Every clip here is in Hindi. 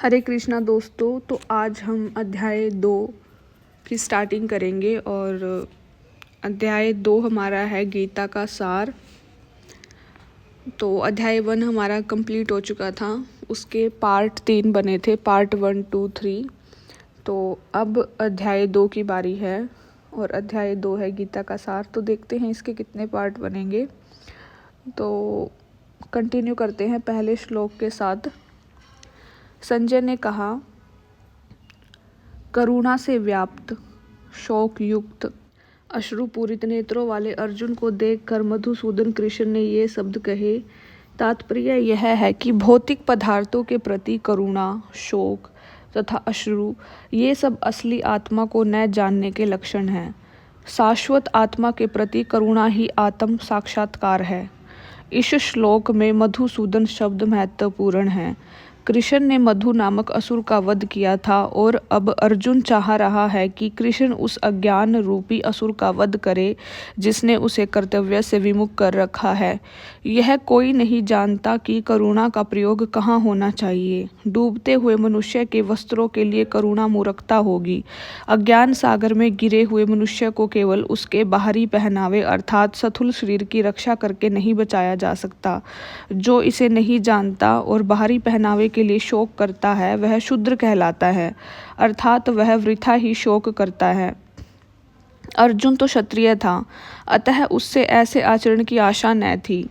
हरे कृष्णा दोस्तों। तो आज हम अध्याय 2 की स्टार्टिंग करेंगे और अध्याय 2 हमारा है गीता का सार। तो अध्याय 1 हमारा कंप्लीट हो चुका था, उसके पार्ट 3 बने थे, पार्ट 1, 2, 3। तो अब अध्याय 2 की बारी है और अध्याय 2 है गीता का सार। तो देखते हैं इसके कितने पार्ट बनेंगे। तो कंटिन्यू करते हैं पहले श्लोक के साथ। संजय ने कहा, करुणा से व्याप्त, शोक युक्त, अश्रुपूरित नेत्रों वाले अर्जुन को देखकर मधुसूदन कृष्ण ने ये शब्द कहे। तात्पर्य यह है कि भौतिक पदार्थों के प्रति करुणा, शोक तथा अश्रु ये सब असली आत्मा को न जानने के लक्षण हैं। शाश्वत आत्मा के प्रति करुणा ही आत्म साक्षात्कार है। इस श्लोक में मधुसूदन शब्द महत्वपूर्ण है। कृष्ण ने मधु नामक असुर का वध किया था और अब अर्जुन चाह रहा है कि कृष्ण उस अज्ञान रूपी असुर का वध करे जिसने उसे कर्तव्य से विमुख कर रखा है। यह कोई नहीं जानता कि करुणा का प्रयोग कहाँ होना चाहिए। डूबते हुए मनुष्य के वस्त्रों के लिए करुणा मूर्खता होगी। अज्ञान सागर में गिरे हुए मनुष्य को केवल उसके बाहरी पहनावे अर्थात स्थूल शरीर की रक्षा करके नहीं बचाया जा सकता। जो इसे नहीं जानता और बाहरी पहनावे के लिए शोक करता है वह शूद्र कहलाता है, अर्थात वह वृथा ही शोक करता है। अर्जुन तो क्षत्रिय था, अतः उससे ऐसे आचरण की आशा न थी,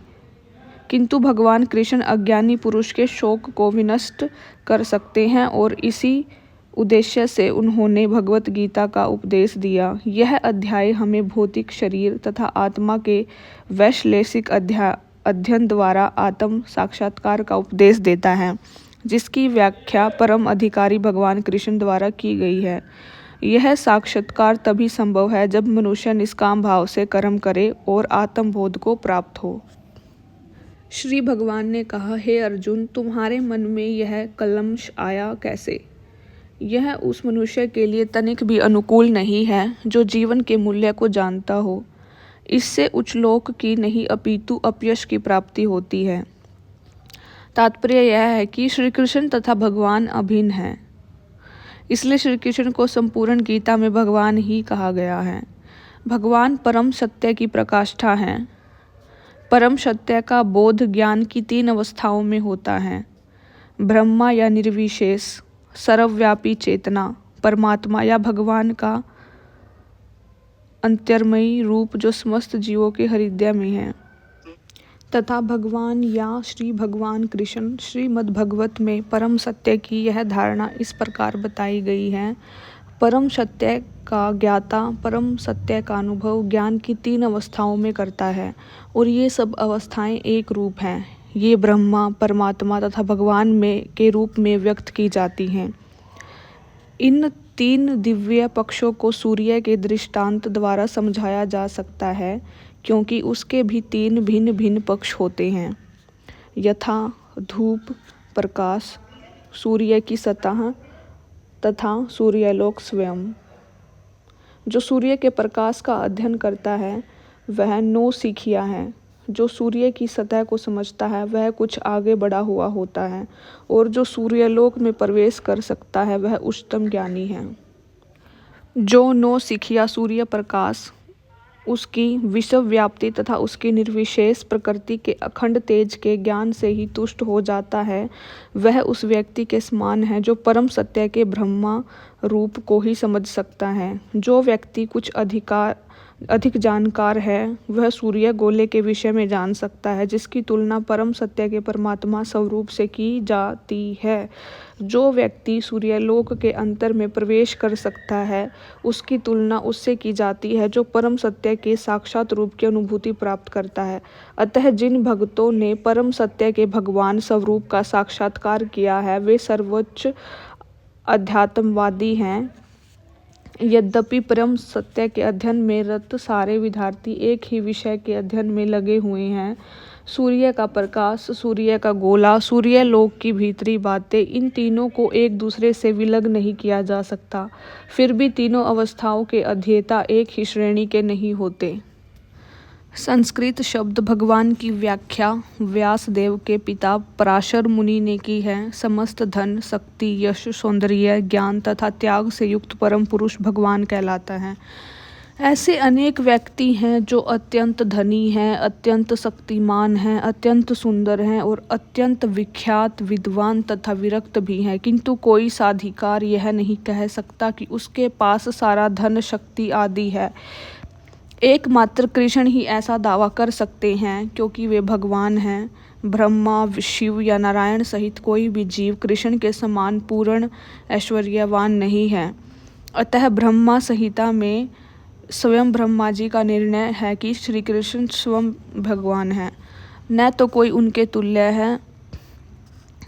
किंतु भगवान कृष्ण अज्ञानी पुरुष के शोक को विनष्ट कर सकते हैं और इसी उद्देश्य से उन्होंने भगवत गीता का उपदेश दिया। यह अध्याय हमें भौतिक शरीर तथा आत्मा के वैश्लेषिक अध्ययन द्वारा आत्म साक्षात्कार का उपदेश देता है, जिसकी व्याख्या परम अधिकारी भगवान कृष्ण द्वारा की गई है। यह साक्षात्कार तभी संभव है जब मनुष्य निष्काम भाव से कर्म करे और आत्मबोध को प्राप्त हो। श्री भगवान ने कहा, हे अर्जुन, तुम्हारे मन में यह कलंश आया कैसे? यह उस मनुष्य के लिए तनिक भी अनुकूल नहीं है जो जीवन के मूल्य को जानता हो। इससे उच्च लोक की नहीं अपितु अपयश की प्राप्ति होती है। तात्पर्य यह है कि श्री कृष्ण तथा भगवान अभिन्न हैं, इसलिए श्री कृष्ण को संपूर्ण गीता में भगवान ही कहा गया है। भगवान परम सत्य की प्रकाष्ठा हैं। परम सत्य का बोध ज्ञान की 3 अवस्थाओं में होता है। ब्रह्मा या निर्विशेष सर्वव्यापी चेतना, परमात्मा या भगवान का अंतर्मयी रूप जो समस्त जीवों के हृदय में है, तथा भगवान या श्री भगवान कृष्ण। श्रीमद् भगवत में परम सत्य की यह धारणा इस प्रकार बताई गई है। परम सत्य का ज्ञाता परम सत्य का अनुभव ज्ञान की 3 अवस्थाओं में करता है और ये सब अवस्थाएं एक रूप हैं। ये ब्रह्मा, परमात्मा तथा भगवान में के रूप में व्यक्त की जाती हैं। इन 3 दिव्य पक्षों को सूर्य के दृष्टांत द्वारा समझाया जा सकता है, क्योंकि उसके भी 3 भिन्न भिन्न पक्ष होते हैं, यथा धूप प्रकाश, सूर्य की सतह तथा सूर्यलोक स्वयं। जो सूर्य के प्रकाश का अध्ययन करता है वह नौसिखिया है। जो सूर्य की सतह को समझता है वह कुछ आगे बढ़ा हुआ होता है और जो सूर्यलोक में प्रवेश कर सकता है वह उच्चतम ज्ञानी है। जो नौसिखिया सूर्य प्रकाश, उसकी विश्व व्याप्ति तथा उसकी निर्विशेष प्रकृति के अखंड तेज के ज्ञान से ही तुष्ट हो जाता है, वह उस व्यक्ति के समान है जो परम सत्य के ब्रह्मा रूप को ही समझ सकता है। जो व्यक्ति कुछ अधिक जानकार है वह सूर्य गोले के विषय में जान सकता है, जिसकी तुलना परम सत्य के परमात्मा स्वरूप से की जाती है। जो व्यक्ति सूर्यलोक के अंतर में प्रवेश कर सकता है उसकी तुलना उससे की जाती है जो परम सत्य के साक्षात रूप की अनुभूति प्राप्त करता है। अतः जिन भक्तों ने परम सत्य के भगवान स्वरूप का साक्षात्कार किया है वे सर्वोच्च अध्यात्मवादी हैं। यद्यपि परम सत्य के अध्ययन में रत सारे विद्यार्थी एक ही विषय के अध्ययन में लगे हुए हैं, सूर्य का प्रकाश, सूर्य का गोला, सूर्य लोक की भीतरी बातें, इन तीनों को एक दूसरे से विलग नहीं किया जा सकता। फिर भी तीनों अवस्थाओं के अध्येता एक ही श्रेणी के नहीं होते। संस्कृत शब्द भगवान की व्याख्या व्यासदेव के पिता पराशर मुनि ने की है। समस्त धन, शक्ति, यश, सौंदर्य, ज्ञान तथा त्याग से युक्त परम पुरुष भगवान कहलाता है। ऐसे अनेक व्यक्ति हैं जो अत्यंत धनी हैं, अत्यंत शक्तिमान हैं, अत्यंत सुंदर हैं और अत्यंत विख्यात, विद्वान तथा विरक्त भी हैं, किंतु कोई साधिकार यह नहीं कह सकता कि उसके पास सारा धन, शक्ति आदि है। एकमात्र कृष्ण ही ऐसा दावा कर सकते हैं, क्योंकि वे भगवान हैं। ब्रह्मा, शिव या नारायण सहित कोई भी जीव कृष्ण के समान पूर्ण ऐश्वर्यवान नहीं है। अतः ब्रह्मा संहिता में स्वयं ब्रह्मा जी का निर्णय है कि श्री कृष्ण स्वयं भगवान है, न तो कोई उनके तुल्य है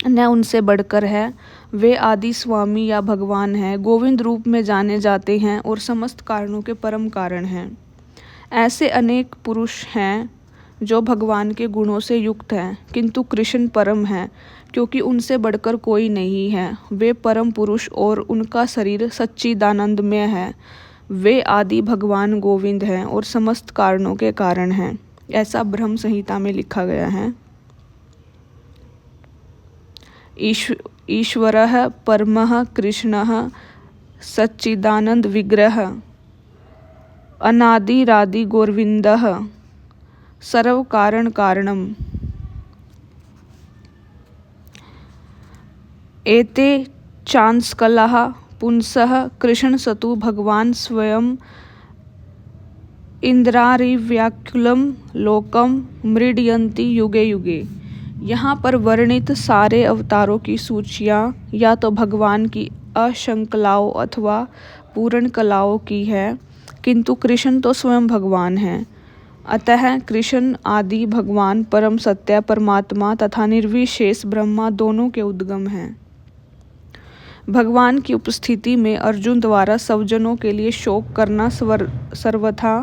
न उनसे बढ़कर है। वे आदि स्वामी या भगवान हैं, गोविंद रूप में जाने जाते हैं और समस्त कारणों के परम कारण हैं। ऐसे अनेक पुरुष हैं जो भगवान के गुणों से युक्त हैं, किंतु कृष्ण परम हैं, क्योंकि उनसे बढ़कर कोई नहीं है। वे परम पुरुष और उनका शरीर सच्चिदानंदमय है। वे आदि भगवान गोविंद हैं और समस्त कारणों के कारण हैं। ऐसा ब्रह्म संहिता में लिखा गया है। ईश्वरः परमः कृष्णः सच्चिदानंद विग्रह अनादिरादि गोविंदः सर्व कारण कारणम। एते चांस्कलाः पुंसः कृष्ण सतु भगवान स्वयं इंद्रारिव्याकुलम लोकम मृडयन्ति युगे युगे। यहाँ पर वर्णित सारे अवतारों की सूचियाँ या तो भगवान की अशंकलाओं अथवा पूर्ण कलाओं की है, किंतु कृष्ण तो स्वयं भगवान हैं। अतः कृष्ण आदि भगवान परम सत्य परमात्मा तथा निर्विशेष ब्रह्मा दोनों के उद्गम हैं। भगवान की उपस्थिति में अर्जुन द्वारा स्वजनों के लिए शोक करना सर्वथा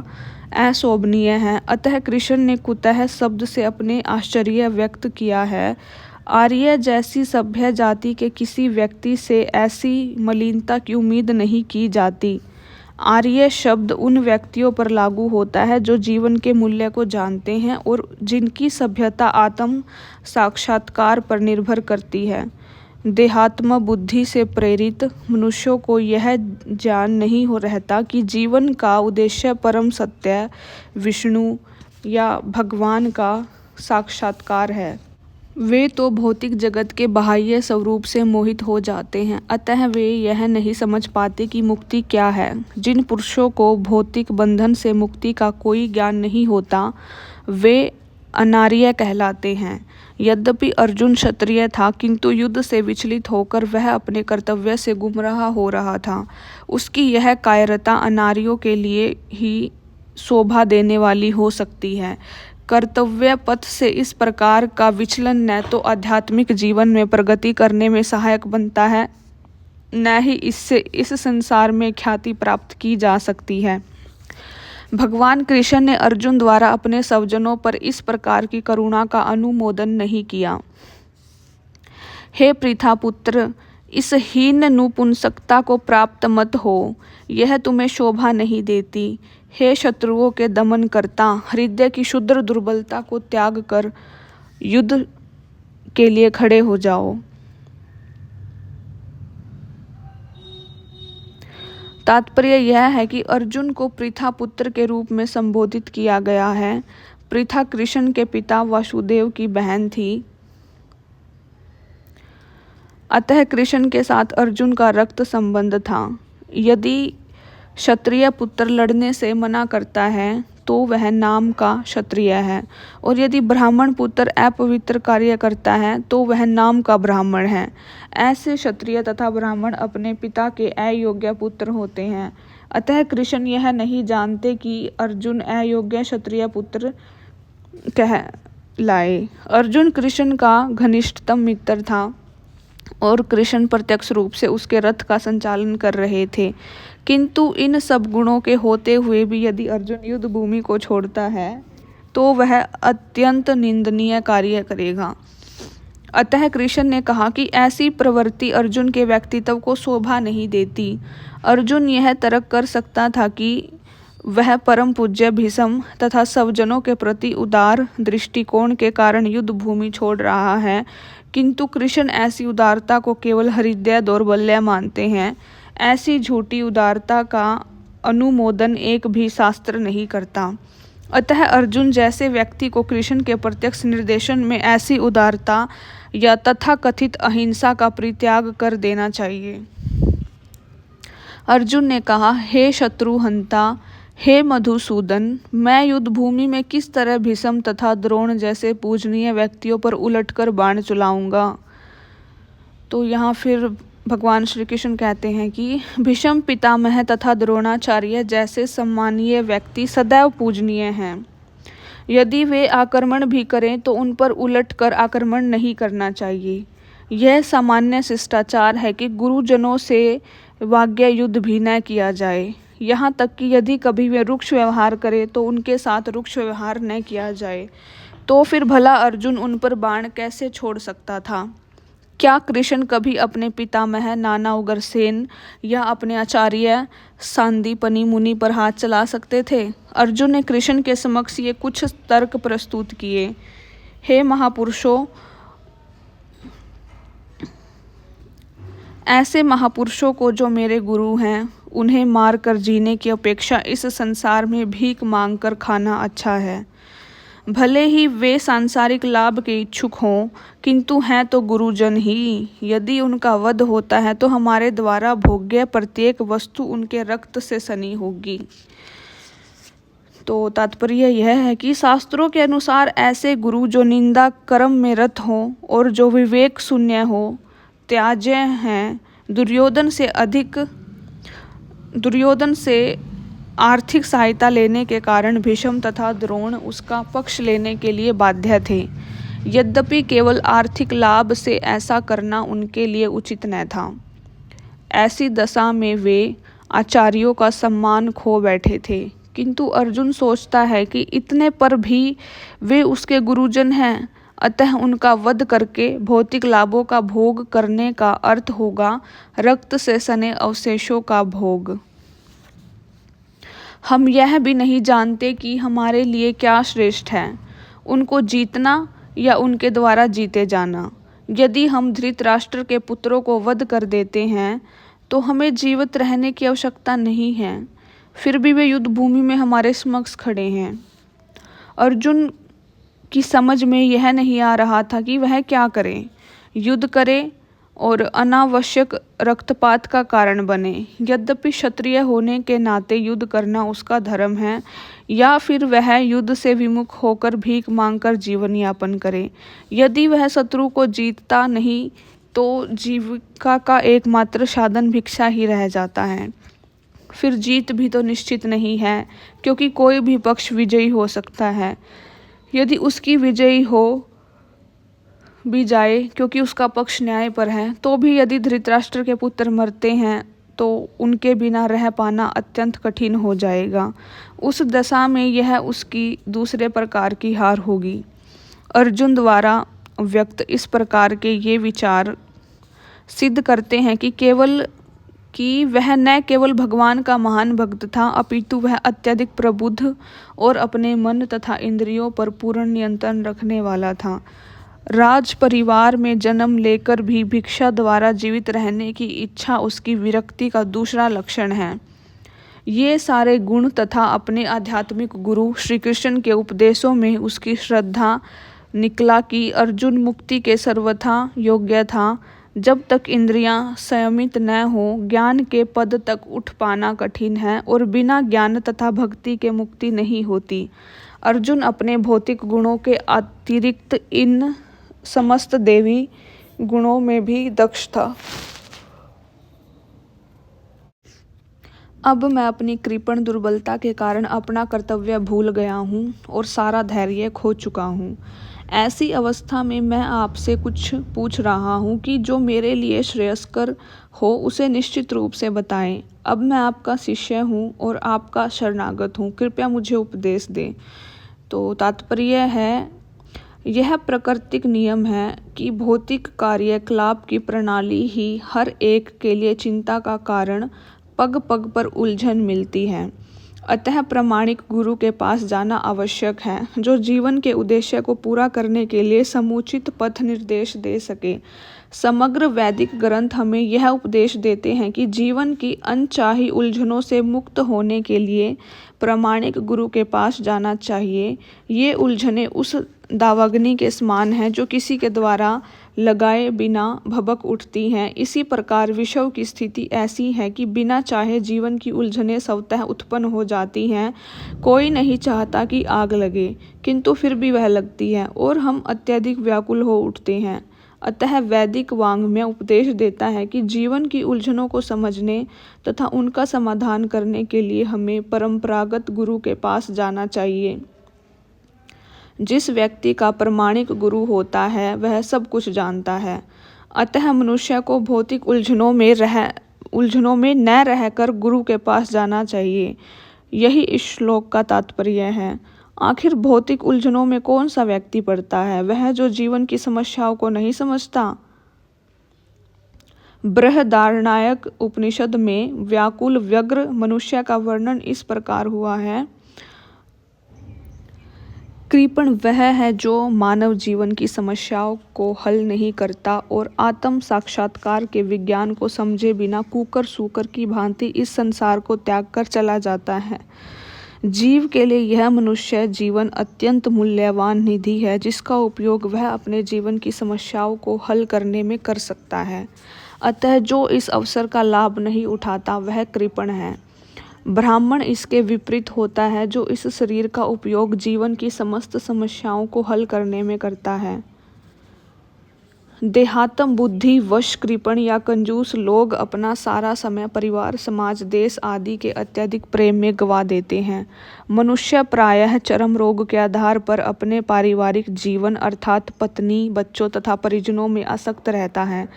अशोभनीय है। अतः कृष्ण ने कुतः शब्द से अपने आश्चर्य व्यक्त किया है। आर्य जैसी सभ्य जाति के किसी व्यक्ति से ऐसी मलिनता की उम्मीद नहीं की जाती। आर्य शब्द उन व्यक्तियों पर लागू होता है जो जीवन के मूल्य को जानते हैं और जिनकी सभ्यता आत्म साक्षात्कार पर निर्भर करती है। देहात्म बुद्धि से प्रेरित मनुष्यों को यह ज्ञान नहीं हो रहता कि जीवन का उद्देश्य परम सत्य विष्णु या भगवान का साक्षात्कार है। वे तो भौतिक जगत के बाह्य स्वरूप से मोहित हो जाते हैं, अतः वे यह नहीं समझ पाते कि मुक्ति क्या है। जिन पुरुषों को भौतिक बंधन से मुक्ति का कोई ज्ञान नहीं होता, वे अनार्य कहलाते हैं। यद्यपि अर्जुन क्षत्रिय था, किंतु युद्ध से विचलित होकर वह अपने कर्तव्य से गुमराह हो रहा था। उसकी यह कायरता अनार्यों के लिए ही शोभा देने वाली हो सकती है। कर्तव्य पथ से इस प्रकार का विचलन न तो आध्यात्मिक जीवन में प्रगति करने में सहायक बनता है, न ही इससे इस संसार में ख्याति प्राप्त की जा सकती है। भगवान कृष्ण ने अर्जुन द्वारा अपने स्वजनों पर इस प्रकार की करुणा का अनुमोदन नहीं किया। हे पृथा पुत्र, इस हीन नपुंसकता को प्राप्त मत हो, यह तुम्हें शोभा नहीं देती। हे शत्रुओं के दमन करता, हृदय की शुद्र दुर्बलता को त्याग कर युद्ध के लिए खड़े हो जाओ। तात्पर्य यह है कि अर्जुन को पृथा पुत्र के रूप में संबोधित किया गया है। पृथा कृष्ण के पिता वासुदेव की बहन थी, अतः कृष्ण के साथ अर्जुन का रक्त संबंध था। यदि क्षत्रिय पुत्र लड़ने से मना करता है तो वह नाम का क्षत्रिय है, और यदि ब्राह्मण पुत्र अपवित्र कार्य करता है तो वह नाम का ब्राह्मण है। ऐसे क्षत्रिय तथा ब्राह्मण अपने पिता के अयोग्य पुत्र होते हैं। अतः कृष्ण यह नहीं जानते कि अर्जुन अयोग्य क्षत्रिय पुत्र कहलाए। अर्जुन कृष्ण का घनिष्ठतम मित्र था और कृष्ण प्रत्यक्ष रूप से उसके रथ का संचालन कर रहे थे, किंतु इन सब गुणों के होते हुए भी यदि अर्जुन युद्ध भूमि को छोड़ता है तो वह अत्यंत निंदनीय कार्य करेगा। अतः कृष्ण ने कहा कि ऐसी प्रवृत्ति अर्जुन के व्यक्तित्व को शोभा नहीं देती। अर्जुन यह तर्क कर सकता था कि वह परम पूज्य भीष्म तथा स्वजनों के प्रति उदार दृष्टिकोण के कारण युद्ध भूमि छोड़ रहा है, किंतु कृष्ण ऐसी उदारता को केवल हृदय दौर्बल्य मानते हैं। ऐसी झूठी उदारता का अनुमोदन एक भी शास्त्र नहीं करता। अतः अर्जुन जैसे व्यक्ति को कृष्ण के प्रत्यक्ष निर्देशन में ऐसी उदारता या तथाकथित अहिंसा का परित्याग कर देना चाहिए। अर्जुन ने कहा, हे शत्रुहंता, हे मधुसूदन, मैं युद्ध भूमि में किस तरह भीष्म तथा द्रोण जैसे पूजनीय व्यक्तियों पर उलटकर बाण चलाऊंगा। तो यहाँ फिर भगवान श्री कृष्ण कहते हैं कि भीष्म पितामह तथा द्रोणाचार्य जैसे सम्मानीय व्यक्ति सदैव पूजनीय हैं। यदि वे आक्रमण भी करें तो उन पर उलटकर आक्रमण नहीं करना चाहिए। यह सामान्य शिष्टाचार है कि गुरुजनों से वाग्य युद्ध भी न किया जाए। यहाँ तक कि यदि कभी वे रुक्ष व्यवहार करें तो उनके साथ रुक्ष व्यवहार न किया जाए। तो फिर भला अर्जुन उन पर बाण कैसे छोड़ सकता था? क्या कृष्ण कभी अपने पितामह नाना उग्रसेन या अपने आचार्य सांदीपनि मुनि पर हाथ चला सकते थे? अर्जुन ने कृष्ण के समक्ष ये कुछ तर्क प्रस्तुत किए। हे महापुरुषों, ऐसे महापुरुषों को जो मेरे गुरु हैं, उन्हें मार कर जीने की अपेक्षा इस संसार में भीख मांग कर खाना अच्छा है। भले ही वे सांसारिक लाभ के इच्छुक हों, किंतु हैं तो गुरुजन ही। यदि उनका वध होता है तो हमारे द्वारा भोग्य प्रत्येक वस्तु उनके रक्त से सनी होगी। तो तात्पर्य यह है कि शास्त्रों के अनुसार ऐसे गुरु जो निंदा कर्म में रत हों और जो विवेक शून्य हो, त्याज्य हैं। दुर्योधन से आर्थिक सहायता लेने के कारण भीष्म तथा द्रोण उसका पक्ष लेने के लिए बाध्य थे। यद्यपि केवल आर्थिक लाभ से ऐसा करना उनके लिए उचित न था। ऐसी दशा में वे आचार्यों का सम्मान खो बैठे थे। किंतु अर्जुन सोचता है कि इतने पर भी वे उसके गुरुजन हैं, अतः उनका वध करके भौतिक लाभों का भोग करने का अर्थ होगा रक्त से सने अवशेषों का भोग। हम यह भी नहीं जानते कि हमारे लिए क्या श्रेष्ठ है, उनको जीतना या उनके द्वारा जीते जाना। यदि हम धृतराष्ट्र के पुत्रों को वध कर देते हैं तो हमें जीवित रहने की आवश्यकता नहीं है। फिर भी वे युद्ध भूमि में हमारे समक्ष खड़े हैं। अर्जुन की समझ में यह नहीं आ रहा था कि वह क्या करे, युद्ध करे और अनावश्यक रक्तपात का कारण बने। यद्यपि क्षत्रिय होने के नाते युद्ध करना उसका धर्म है, या फिर वह युद्ध से विमुख होकर भीख मांगकर जीवन यापन करे। यदि वह शत्रु को जीतता नहीं तो जीविका का एकमात्र साधन भिक्षा ही रह जाता है। फिर जीत भी तो निश्चित नहीं है, क्योंकि कोई भी पक्ष विजयी हो सकता है। यदि उसकी विजयी हो भी जाए क्योंकि उसका पक्ष न्याय पर है, तो भी यदि धृतराष्ट्र के पुत्र मरते हैं तो उनके बिना रह पाना अत्यंत कठिन हो जाएगा। उस दशा में यह उसकी दूसरे प्रकार की हार होगी। अर्जुन द्वारा व्यक्त इस प्रकार के ये विचार सिद्ध करते हैं कि वह न केवल भगवान का महान भक्त था, अपितु वह अत्यधिक प्रबुद्ध और अपने मन तथा इंद्रियों पर पूर्ण नियंत्रण रखने वाला था। राज परिवार में जन्म लेकर भी भिक्षा द्वारा जीवित रहने की इच्छा उसकी विरक्ति का दूसरा लक्षण है। ये सारे गुण तथा अपने आध्यात्मिक गुरु श्री कृष्ण के उपदेशों में उसकी श्रद्धा निकला कि अर्जुन मुक्ति के सर्वथा योग्य था। जब तक इंद्रियां संयमित न हो, ज्ञान के पद तक उठ पाना कठिन है और बिना ज्ञान तथा भक्ति के मुक्ति नहीं होती। अर्जुन अपने भौतिक गुणों के अतिरिक्त इन समस्त देवी गुणों में भी दक्ष था। अब मैं अपनी कृपण दुर्बलता के कारण अपना कर्तव्य भूल गया हूँ और सारा धैर्य खो चुका हूँ। ऐसी अवस्था में मैं आपसे कुछ पूछ रहा हूँ कि जो मेरे लिए श्रेयस्कर हो उसे निश्चित रूप से बताएं। अब मैं आपका शिष्य हूँ और आपका शरणागत हूँ, कृपया मुझे उपदेश दें। तो तात्पर्य है, यह प्राकृतिक नियम है कि भौतिक कार्यकलाप की प्रणाली ही हर एक के लिए चिंता का कारण, पग पग पर उलझन मिलती है। अतः प्रामाणिक गुरु के पास जाना आवश्यक है, जो जीवन के उद्देश्य को पूरा करने के लिए समुचित पथ निर्देश दे सके। समग्र वैदिक ग्रंथ हमें यह उपदेश देते हैं कि जीवन की अनचाही उलझनों से मुक्त होने के लिए प्रामाणिक गुरु के पास जाना चाहिए। ये उलझनें उस दावाग्नि के समान हैं जो किसी के द्वारा लगाए बिना भभक उठती हैं। इसी प्रकार विषव की स्थिति ऐसी है कि बिना चाहे जीवन की उलझनें स्वतः उत्पन्न हो जाती हैं। कोई नहीं चाहता कि आग लगे, किंतु फिर भी वह लगती है और हम अत्यधिक व्याकुल हो उठते हैं। अतः वैदिक वाङ्मय उपदेश देता है कि जीवन की उलझनों को समझने तथा उनका समाधान करने के लिए हमें परंपरागत गुरु के पास जाना चाहिए। जिस व्यक्ति का प्रामाणिक गुरु होता है वह सब कुछ जानता है। अतः मनुष्य को भौतिक उलझनों में न रहकर गुरु के पास जाना चाहिए। यही इस श्लोक का तात्पर्य है। आखिर भौतिक उलझनों में कौन सा व्यक्ति पड़ता है? वह जो जीवन की समस्याओं को नहीं समझता। बृहदारण्यक उपनिषद में व्याकुल व्यग्र मनुष्य का वर्णन इस प्रकार हुआ है। कृपण वह है जो मानव जीवन की समस्याओं को हल नहीं करता और आत्म साक्षात्कार के विज्ञान को समझे बिना कुकर सूकर की भांति इस संसार को त्याग कर चला जाता है। जीव के लिए यह मनुष्य जीवन अत्यंत मूल्यवान निधि है, जिसका उपयोग वह अपने जीवन की समस्याओं को हल करने में कर सकता है। अतः जो इस अवसर का लाभ नहीं उठाता वह कृपण है। ब्राह्मण इसके विपरीत होता है, जो इस शरीर का उपयोग जीवन की समस्त समस्याओं को हल करने में करता है। देहात्म बुद्धि वश कृपण या कंजूस लोग अपना सारा समय परिवार, समाज, देश आदि के अत्यधिक प्रेम में गवा देते हैं। मनुष्य प्रायः चरम रोग के आधार पर अपने पारिवारिक जीवन अर्थात पत्नी, बच्चों तथा परिजनों में आसक्त रहता है।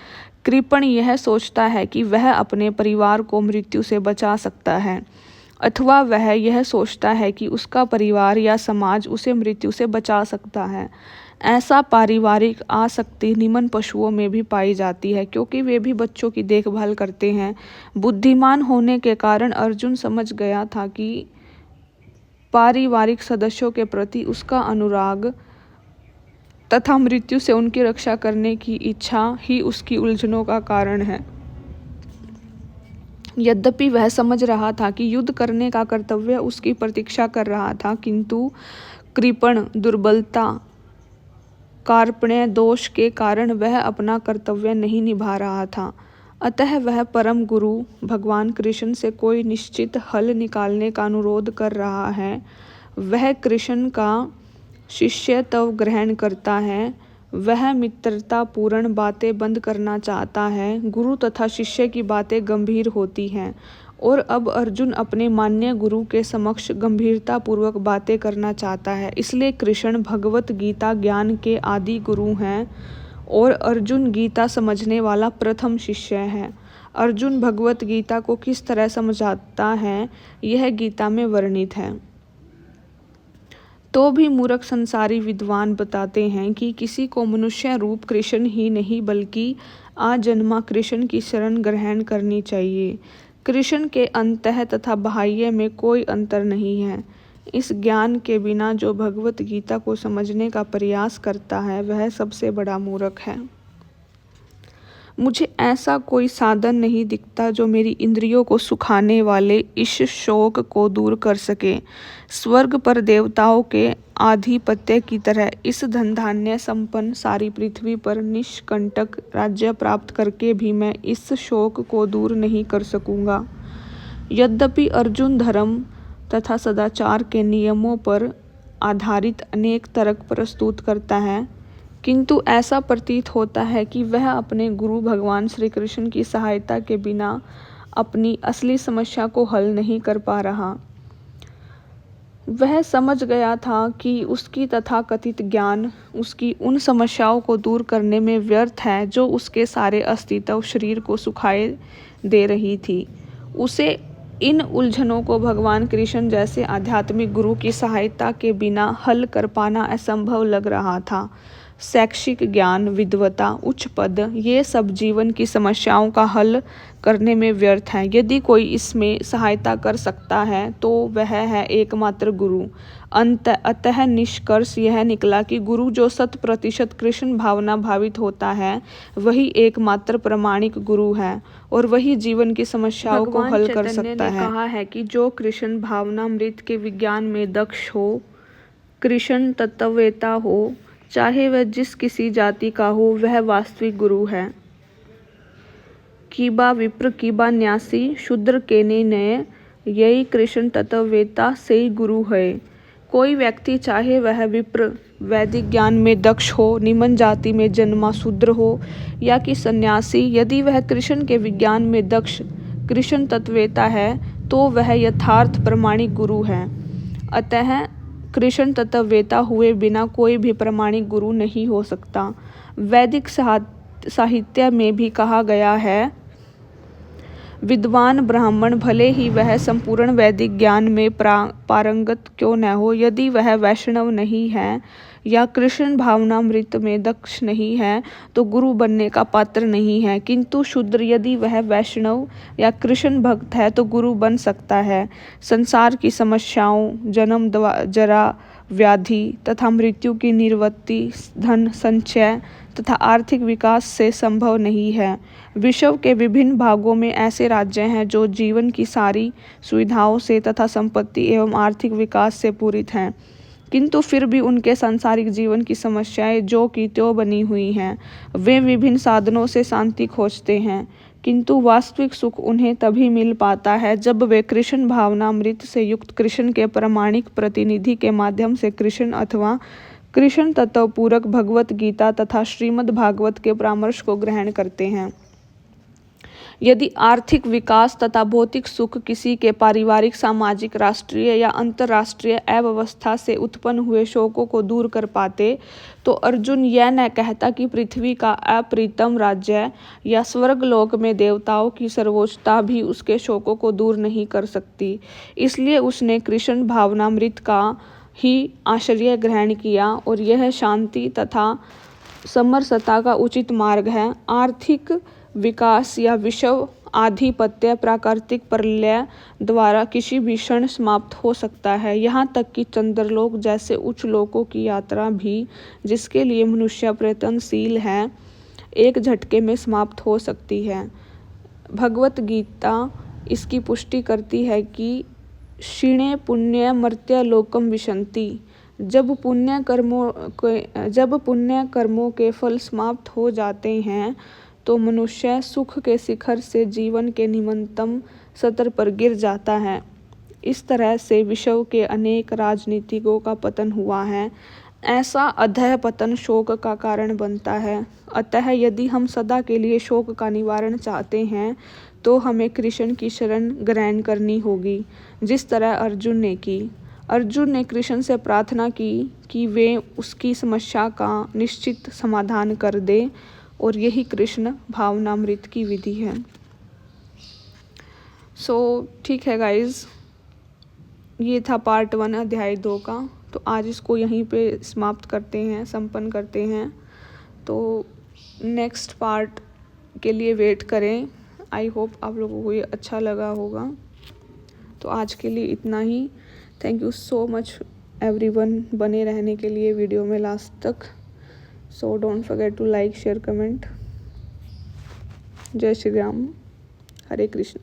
कृपण यह सोचता है कि वह अपने परिवार को मृत्यु से बचा सकता है, अथवा वह यह सोचता है कि उसका परिवार या समाज उसे मृत्यु से बचा सकता है। ऐसा पारिवारिक आसक्ति निम्न पशुओं में भी पाई जाती है, क्योंकि वे भी बच्चों की देखभाल करते हैं। बुद्धिमान होने के कारण अर्जुन समझ गया था कि पारिवारिक सदस्यों के प्रति उसका अनुराग तथा मृत्यु से उनकी रक्षा करने की इच्छा ही उसकी उलझनों का कारण है। यद्यपि वह समझ रहा था कि युद्ध करने का कर्तव्य उसकी प्रतीक्षा कर रहा था, किंतु कृपण, दुर्बलता, कार्पण्य दोष के कारण वह अपना कर्तव्य नहीं निभा रहा था। अतः वह परम गुरु भगवान कृष्ण से कोई निश्चित हल निकालने का अनुरोध कर रहा है। वह कृष्ण का शिष्यत्व ग्रहण करता है। वह मित्रता पूर्ण बातें बंद करना चाहता है। गुरु तथा शिष्य की बातें गंभीर होती हैं और अब अर्जुन अपने मान्य गुरु के समक्ष गंभीरता पूर्वक बातें करना चाहता है। इसलिए कृष्ण भगवत गीता ज्ञान के आदि गुरु हैं और अर्जुन गीता समझने वाला प्रथम शिष्य है। अर्जुन भगवत गीता को किस तरह समझाता है यह गीता में वर्णित है। तो भी मूर्ख संसारी विद्वान बताते हैं कि किसी को मनुष्य रूप कृष्ण ही नहीं बल्कि आजन्मा कृष्ण की शरण ग्रहण करनी चाहिए। कृष्ण के अंतः तथा बाह्य में कोई अंतर नहीं है। इस ज्ञान के बिना जो भगवत गीता को समझने का प्रयास करता है वह सबसे बड़ा मूर्ख है। मुझे ऐसा कोई साधन नहीं दिखता जो मेरी इंद्रियों को सुखाने वाले इस शोक को दूर कर सके। स्वर्ग पर देवताओं के आधिपत्य की तरह इस धन धान्य संपन्न सारी पृथ्वी पर निष्कंटक राज्य प्राप्त करके भी मैं इस शोक को दूर नहीं कर सकूंगा। यद्यपि अर्जुन धर्म तथा सदाचार के नियमों पर आधारित अनेक तर्क प्रस्तुत करता है, किंतु ऐसा प्रतीत होता है कि वह अपने गुरु भगवान श्री कृष्ण की सहायता के बिना अपनी असली समस्या को हल नहीं कर पा रहा। वह समझ गया था कि उसकी तथाकथित ज्ञान उसकी उन समस्याओं को दूर करने में व्यर्थ है जो उसके सारे अस्तित्व शरीर को सुखाए दे रही थी। उसे इन उलझनों को भगवान कृष्ण जैसे आध्यात्मिक गुरु की सहायता के बिना हल कर पाना असंभव लग रहा था। शैक्षिक ज्ञान, विद्वता, उच्च पद, ये सब जीवन की समस्याओं का हल करने में व्यर्थ हैं। यदि कोई इसमें सहायता कर सकता है तो वह है एकमात्र गुरु। अतः निष्कर्ष यह निकला कि गुरु जो 100% कृष्ण भावना भावित होता है वही एकमात्र प्रामाणिक गुरु है और वही जीवन की समस्याओं को हल कर सकता है। कहा है कि जो कृष्ण भावनामृत के विज्ञान में दक्ष हो, कृष्ण तत्ववेता हो, चाहे वह जिस किसी जाति का हो, वह वास्तविक गुरु है। कीबा विप्र कीबा न्यासी शूद्र केने नय, यही कृष्ण तत्ववेता से ही गुरु है। कोई व्यक्ति चाहे वह विप्र वैदिक ज्ञान में दक्ष हो, निम्न जाति में जन्मा शूद्र हो या कि सन्यासी, यदि वह कृष्ण के विज्ञान में दक्ष कृष्ण तत्ववेता है तो वह यथार्थ प्रामाणिक गुरु है। अतः कृष्ण तत्ववेता हुए बिना कोई भी प्रामाणिक गुरु नहीं हो सकता। वैदिक साहित्य में भी कहा गया है, विद्वान ब्राह्मण भले ही वह संपूर्ण वैदिक ज्ञान में पारंगत क्यों न हो, यदि वह वैष्णव नहीं है या कृष्ण भावनामृत में दक्ष नहीं है तो गुरु बनने का पात्र नहीं है। किंतु शूद्र यदि वह वैष्णव या कृष्ण भक्त है तो गुरु बन सकता है। संसार की समस्याओं, जन्म जरा व्याधि तथा मृत्यु की निवृत्ति धन संचय तथा आर्थिक विकास से संभव नहीं है। विश्व के विभिन्न भागों में ऐसे राज्य हैं जो जीवन की सारी सुविधाओं से तथा संपत्ति एवं आर्थिक विकास से पूरित हैं, किंतु फिर भी उनके सांसारिक जीवन की समस्याएं जो कि त्यों बनी हुई हैं। वे विभिन्न साधनों से शांति खोजते हैं, किंतु वास्तविक सुख उन्हें तभी मिल पाता है जब वे कृष्ण भावनामृत से युक्त कृष्ण के प्रामाणिक प्रतिनिधि के माध्यम से कृष्ण अथवा कृष्ण तत्व पूरक भगवत गीता तथा श्रीमद् भागवत के परामर्श को ग्रहण करते हैं। यदि आर्थिक विकास तथा भौतिक सुख किसी के पारिवारिक, सामाजिक, राष्ट्रीय या अंतर्राष्ट्रीय अव्यवस्था से उत्पन्न हुए शोकों को दूर कर पाते तो अर्जुन यह न कहता कि पृथ्वी का अप्रीतम राज्य या स्वर्गलोक में देवताओं की सर्वोच्चता भी उसके शोकों को दूर नहीं कर सकती। इसलिए उसने कृष्ण भावनामृत का ही आश्रय ग्रहण किया और यह शांति तथा समरसता का उचित मार्ग है। आर्थिक विकास या विश्व आधिपत्य प्राकृतिक प्रलय द्वारा किसी भी क्षण समाप्त हो सकता है। यहाँ तक कि चंद्रलोक जैसे उच्च लोकों की यात्रा भी, जिसके लिए मनुष्य प्रयत्नशील है, एक झटके में समाप्त हो सकती है। भगवत गीता इसकी पुष्टि करती है कि क्षीणे पुण्य मर्त्य लोकम विशन्ति। जब पुण्य कर्मों के फल समाप्त हो जाते हैं तो मनुष्य सुख के शिखर से जीवन के निम्नतम स्तर पर गिर जाता है। इस तरह से विश्व के अनेक राजनीतिकों का पतन हुआ है। ऐसा अधः पतन शोक का कारण बनता है। अतः यदि हम सदा के लिए शोक का निवारण चाहते हैं तो हमें कृष्ण की शरण ग्रहण करनी होगी, जिस तरह अर्जुन ने की। अर्जुन ने कृष्ण से प्रार्थना की कि वे उसकी समस्या का निश्चित समाधान कर दे और यही कृष्ण भावनामृत की विधि है। ठीक है गाइज, ये था पार्ट 1 अध्याय 2 का। तो आज इसको यहीं पे समाप्त करते हैं, संपन्न करते हैं। तो नेक्स्ट पार्ट के लिए वेट करें। आई होप आप लोगों को ये अच्छा लगा होगा। तो आज के लिए इतना ही। Thank you so much everyone बने रहने के लिए वीडियो में लास्ट तक। So don't forget to like, share, comment. जय श्री राम, हरे कृष्ण।